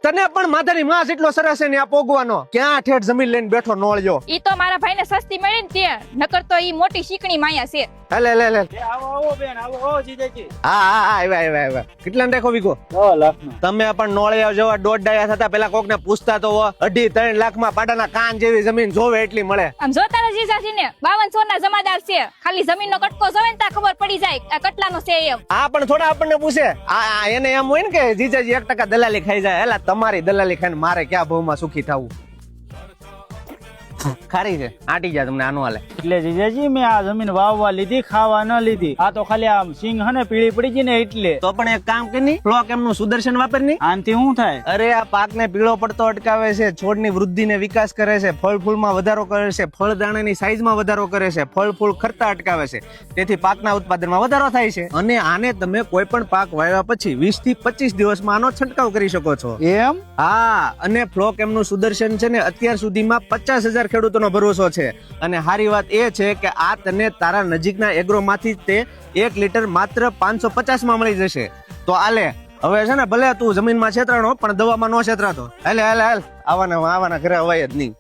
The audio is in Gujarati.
તને પણ માતાની માં એટલો સરસ છે ને આ પોગવાનો ક્યાં ઠેઠ જમીન લઈને બેઠો નોળ્યો. ઈ તો મારા ભાઈને સસ્તી મળી ને તે, નકર તો ઈ મોટી શીકણી માયા છે. લે આવો બેન આવો જીજાજી. હા આવ્યા કેટલા ને રાખો વીકો? 10 લાખનો. તમે પણ નોળિયા જેવા દોઢ ડાયા થતા પેલા કોક ને પૂછતા તો 2.5-3 લાખમાં પાડાના કાન જેવી જમીન જોવે એટલી મળે. આમ જોતા ને જીજાજી ને 52 ના જમાદાર છે, ખાલી જમીન નો કટકો જોવે ને તા ખબર પડી જાય આ કેટલાનો છે એમ. આ પણ થોડા આપણને પૂછે એને એમ હોય ને કે જીજાજી 1% દલાલી ખાઈ જાય. એલા તમારી દલાલી ખાઈને મારે ક્યાં ભાવમાં સુખી થવું. ખારી છે આટી જા તમને આનું હાલે. એટલે જીજાજી મેં આ જમીન વાવવા લીધી, ખાવા ન લીધી. આ તો ખાલી આમ સિંગ હને પીળી પડી ગઈ ને એટલે. તો પણ એક કામ કરી ફ્લોક એમનું સુદર્શન વાપરની. આનથી શું થાય? અરે આ પાકને પીળો પડતો અટકાવે છે, છોડની વૃદ્ધિને વિકાસ કરે છે, ફળ ફૂલમાં વધારો કરે છે, ફળ દાણાની સાઈઝમાં વધારો કરે છે, ફળ ફૂલ ખરતા અટકાવે છે, તેથી પાકના ઉત્પાદનમાં વધારો થાય છે. અને આને તમે કોઈ પણ પાક વાવ્યા પછી 20 થી 25 દિવસમાં આનો છંટકાવ કરી શકો છો. એમ? હા, અને ફ્લોક એમનું સુદર્શન છે ને અત્યાર સુધીમાં 50,000 ખેડૂતોનો ભરોસો છે. અને સારી વાત એ છે કે આ તને તારા નજીકના એગ્રોમાંથી તે 1 લીટર માત્ર 550 માં મળી જશે. તો આલે હવે છે ને ભલે તું જમીનમાં છેતરાણો પણ દવામાં નો છેતરાતો. હાલ આવાના ઘરે અવાય જ નહીં.